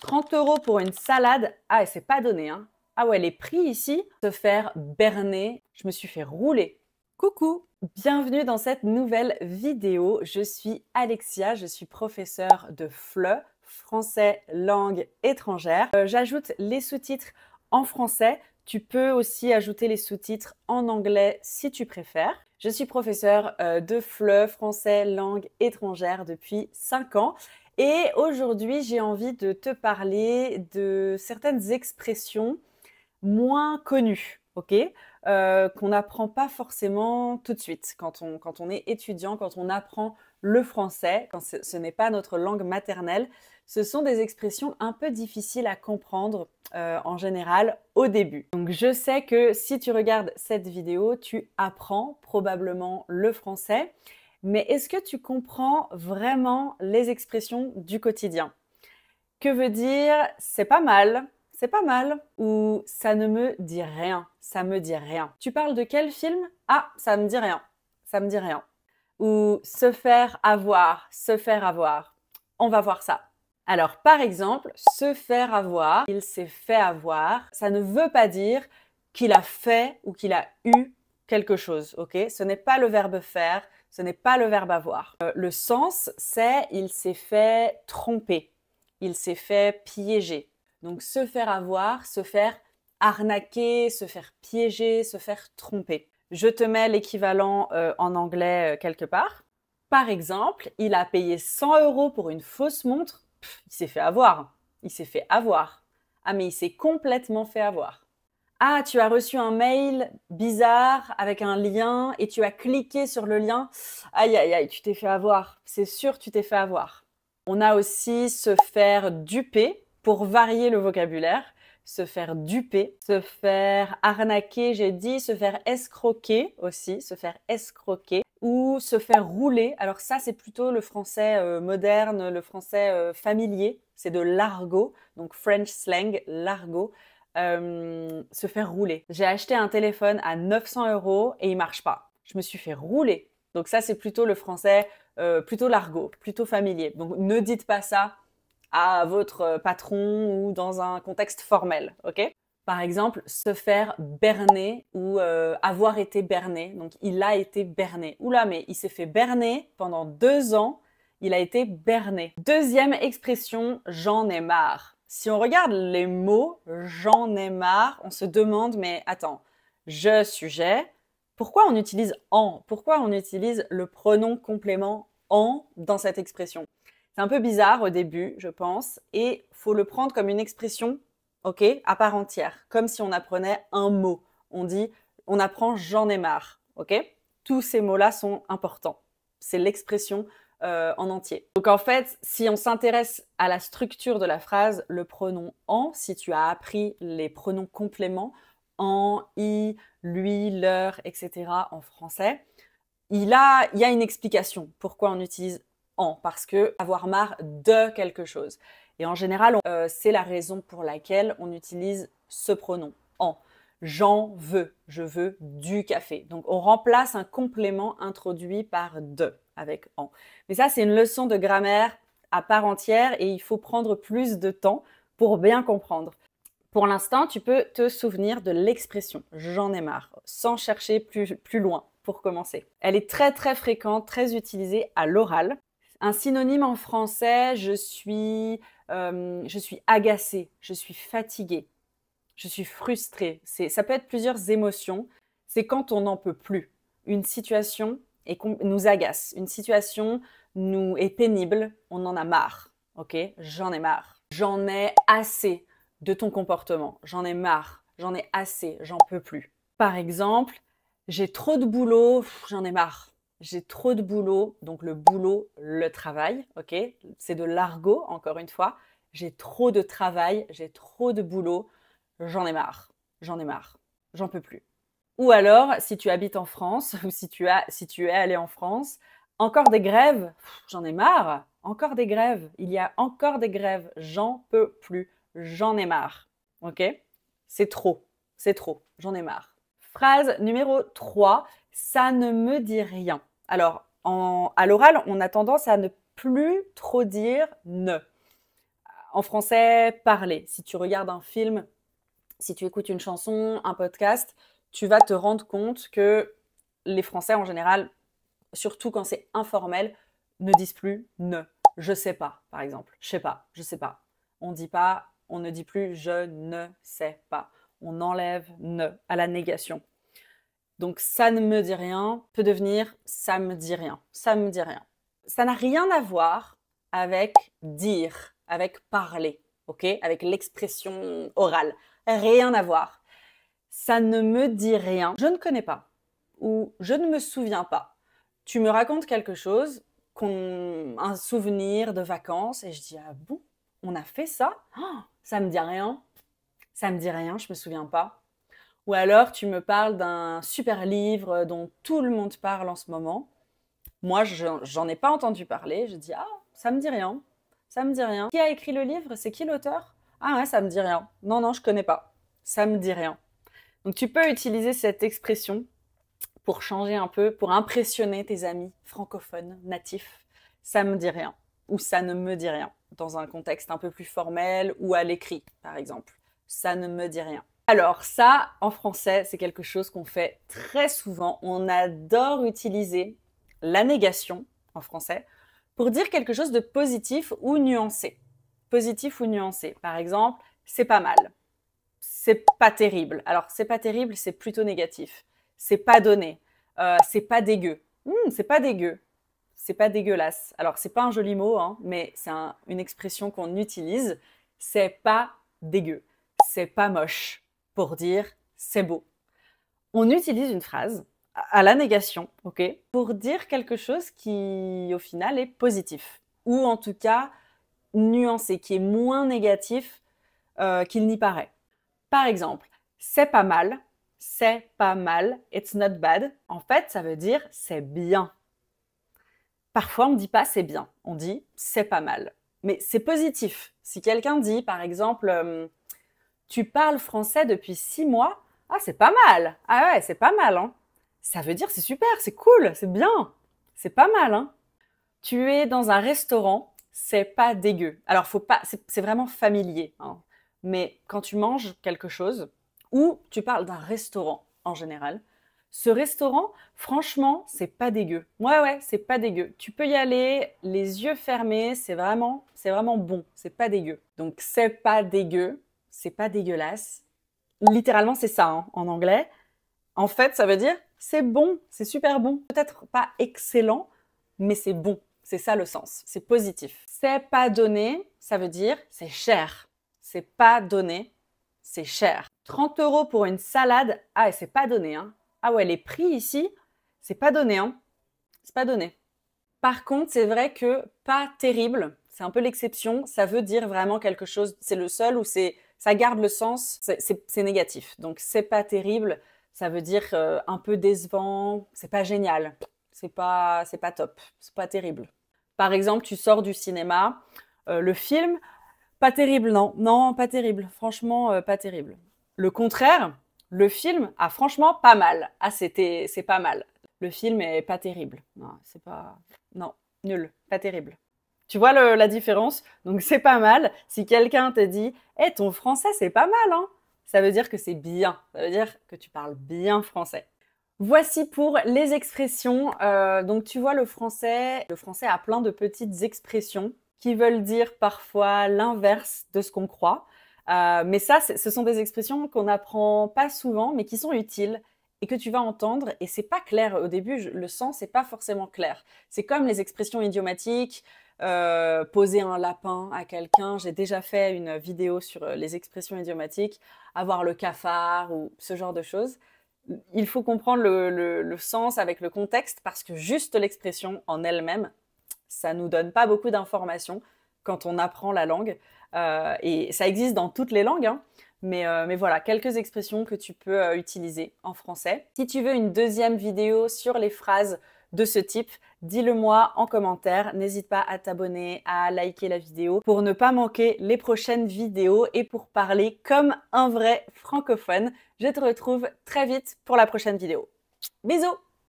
30 € pour une salade. Ah, et c'est pas donné, hein. Ah ouais, les prix ici, se faire berner, je me suis fait rouler. Coucou, bienvenue dans cette nouvelle vidéo. Je suis Alexia, je suis professeure de FLE, français langue étrangère. J'ajoute les sous-titres en français. Tu peux aussi ajouter les sous-titres en anglais si tu préfères. Je suis professeure de FLE, français langue étrangère depuis 5 ans. Et aujourd'hui, j'ai envie de te parler de certaines expressions moins connues, ok? Qu'on n'apprend pas forcément tout de suite quand on est étudiant, quand on apprend le français, quand ce n'est pas notre langue maternelle. Ce sont des expressions un peu difficiles à comprendre en général au début. Donc je sais que si tu regardes cette vidéo, tu apprends probablement le français. Mais est-ce que tu comprends vraiment les expressions du quotidien? Que veut dire c'est pas mal, ou ça ne me dit rien, ça me dit rien. Tu parles de quel film? Ah, ça me dit rien, ça me dit rien. Ou se faire avoir, se faire avoir. On va voir ça. Alors, par exemple, se faire avoir, il s'est fait avoir, ça ne veut pas dire qu'il a fait ou qu'il a eu quelque chose, ok? Ce n'est pas le verbe faire, ce n'est pas le verbe avoir. Le sens, c'est il s'est fait tromper, il s'est fait piéger. Donc, se faire avoir, se faire arnaquer, se faire piéger, se faire tromper. Je te mets l'équivalent en anglais quelque part. Par exemple, il a payé 100 € pour une fausse montre. Il s'est fait avoir. Il s'est fait avoir. Ah, mais il s'est complètement fait avoir. Ah, tu as reçu un mail bizarre avec un lien et tu as cliqué sur le lien. Aïe, aïe, aïe, tu t'es fait avoir. C'est sûr, tu t'es fait avoir. On a aussi se faire duper pour varier le vocabulaire. Se faire duper, se faire arnaquer, j'ai dit, se faire escroquer aussi, se faire escroquer ou se faire rouler. Alors ça, c'est plutôt le français moderne, le français familier. C'est de l'argot, donc French slang, l'argot. Se faire rouler. J'ai acheté un téléphone à 900 € et il marche pas. Je me suis fait rouler. Donc ça, c'est plutôt le français, plutôt l'argot, plutôt familier. Donc ne dites pas ça à votre patron ou dans un contexte formel, ok? Par exemple, se faire berner ou avoir été berné. Donc, il a été berné. Oula, mais il s'est fait berner pendant 2 ans. Il a été berné. Deuxième expression, j'en ai marre. Si on regarde les mots, j'en ai marre, on se demande, mais attends, je, sujet, pourquoi on utilise en? Pourquoi on utilise le pronom complément en dans cette expression? C'est un peu bizarre au début, je pense, et faut le prendre comme une expression, ok, à part entière, comme si on apprenait un mot. On dit, on apprend j'en ai marre, ok? Tous ces mots-là sont importants. C'est l'expression en entier. Donc en fait, si on s'intéresse à la structure de la phrase, le pronom en, si tu as appris les pronoms compléments, en, i, lui, leur, etc. en français, il y a une explication pourquoi on utilise en, parce que avoir marre de quelque chose. Et en général, c'est la raison pour laquelle on utilise ce pronom en. J'en veux, je veux du café. Donc on remplace un complément introduit par de avec en. Mais ça, c'est une leçon de grammaire à part entière et il faut prendre plus de temps pour bien comprendre. Pour l'instant, tu peux te souvenir de l'expression « j'en ai marre » sans chercher plus loin pour commencer. Elle est très très fréquente, très utilisée à l'oral. Un synonyme en français, je suis agacée, je suis fatiguée, je suis frustrée. Ça peut être plusieurs émotions. C'est quand on n'en peut plus. Une situation nous agace. Une situation nous est pénible. On en a marre. Ok? J'en ai marre. J'en ai assez de ton comportement. J'en ai marre. J'en ai assez. J'en peux plus. Par exemple, j'ai trop de boulot. J'en ai marre. J'ai trop de boulot. Donc le boulot, le travail. Ok? C'est de l'argot, encore une fois. J'ai trop de travail. J'ai trop de boulot. J'en ai marre, j'en ai marre, j'en peux plus. Ou alors, si tu habites en France, ou si tu es allé en France, encore des grèves, j'en ai marre, encore des grèves, il y a encore des grèves, j'en peux plus, j'en ai marre. Ok? C'est trop, j'en ai marre. Phrase numéro 3, ça ne me dit rien. Alors, à l'oral, on a tendance à ne plus trop dire ne. En français, parler. Si tu regardes un film, si tu écoutes une chanson, un podcast, tu vas te rendre compte que les Français en général, surtout quand c'est informel, ne disent plus ne. Je sais pas, par exemple. Je sais pas, je sais pas. On dit pas, on ne dit plus je ne sais pas. On enlève ne à la négation. Donc ça ne me dit rien peut devenir ça me dit rien. Ça me dit rien. Ça n'a rien à voir avec dire, avec parler, ok? Avec l'expression orale. Rien à voir. Ça ne me dit rien. Je ne connais pas ou je ne me souviens pas. Tu me racontes quelque chose, un souvenir de vacances, et je dis ah bon, on a fait ça? Oh, ça me dit rien. Ça me dit rien, je me souviens pas. Ou alors tu me parles d'un super livre dont tout le monde parle en ce moment. Moi, j'en ai pas entendu parler. Je dis ah, ça me dit rien. Ça me dit rien. Qui a écrit le livre? C'est qui l'auteur? Ah ouais, ça me dit rien. Non, non, je connais pas. Ça me dit rien. Donc tu peux utiliser cette expression pour changer un peu, pour impressionner tes amis francophones, natifs. Ça me dit rien. Ou ça ne me dit rien. Dans un contexte un peu plus formel ou à l'écrit, par exemple. Ça ne me dit rien. Alors ça, en français, c'est quelque chose qu'on fait très souvent. On adore utiliser la négation, en français, pour dire quelque chose de positif ou nuancé. Positif ou nuancé. Par exemple, c'est pas mal. C'est pas terrible. Alors, c'est pas terrible, c'est plutôt négatif. C'est pas donné. C'est pas dégueu. C'est pas dégueu. C'est pas dégueulasse. Alors, c'est pas un joli mot, hein, mais c'est une expression qu'on utilise. C'est pas dégueu. C'est pas moche. Pour dire c'est beau. On utilise une phrase à la négation, ok, pour dire quelque chose qui, au final, est positif. Ou en tout cas, nuancé, qui est moins négatif qu'il n'y paraît. Par exemple, c'est pas mal, it's not bad. En fait, ça veut dire c'est bien. Parfois, on ne dit pas c'est bien, on dit c'est pas mal. Mais c'est positif. Si quelqu'un dit, par exemple, tu parles français depuis 6 mois, ah c'est pas mal. Ah ouais, c'est pas mal, hein. Ça veut dire c'est super, c'est cool, c'est bien. C'est pas mal, hein. Tu es dans un restaurant, c'est pas dégueu. Alors, faut pas, c'est vraiment familier, hein. Mais quand tu manges quelque chose, ou tu parles d'un restaurant en général, ce restaurant, franchement, c'est pas dégueu. Ouais, c'est pas dégueu. Tu peux y aller, les yeux fermés, c'est vraiment bon. C'est pas dégueu. Donc, c'est pas dégueu, c'est pas dégueulasse. Littéralement, c'est ça, hein, en anglais. En fait, ça veut dire c'est bon, c'est super bon. Peut-être pas excellent, mais c'est bon. C'est ça le sens. C'est positif. C'est pas donné, ça veut dire c'est cher. C'est pas donné, c'est cher. 30 € pour une salade, ah, et c'est pas donné, hein. Ah ouais, les prix ici, c'est pas donné, hein. C'est pas donné. Par contre, c'est vrai que pas terrible, c'est un peu l'exception. Ça veut dire vraiment quelque chose. C'est le seul où ça garde le sens, c'est négatif. Donc, c'est pas terrible, ça veut dire un peu décevant, c'est pas génial, c'est pas top, c'est pas terrible. Par exemple, tu sors du cinéma, le film, pas terrible, non, pas terrible, franchement, pas terrible. Le contraire, le film, ah franchement, pas mal, ah c'est pas mal. Le film est pas terrible, non, nul, pas terrible. Tu vois la différence? Donc c'est pas mal. Si quelqu'un te dit « Eh, ton français, c'est pas mal, hein !» Ça veut dire que c'est bien. Ça veut dire que tu parles bien français. Voici pour les expressions. Donc tu vois, le français a plein de petites expressions qui veulent dire parfois l'inverse de ce qu'on croit. Mais ça, ce sont des expressions qu'on n'apprend pas souvent, mais qui sont utiles et que tu vas entendre. Et c'est pas clair au début, le sens n'est pas forcément clair. C'est comme les expressions idiomatiques. Poser un lapin à quelqu'un. J'ai déjà fait une vidéo sur les expressions idiomatiques, avoir le cafard ou ce genre de choses. Il faut comprendre le sens avec le contexte parce que juste l'expression en elle-même, ça nous donne pas beaucoup d'informations quand on apprend la langue. Et ça existe dans toutes les langues, hein. Mais voilà, quelques expressions que tu peux utiliser en français. Si tu veux une deuxième vidéo sur les phrases de ce type, dis-le moi en commentaire. N'hésite pas à t'abonner, à liker la vidéo pour ne pas manquer les prochaines vidéos et pour parler comme un vrai francophone. Je te retrouve très vite pour la prochaine vidéo. Bisous!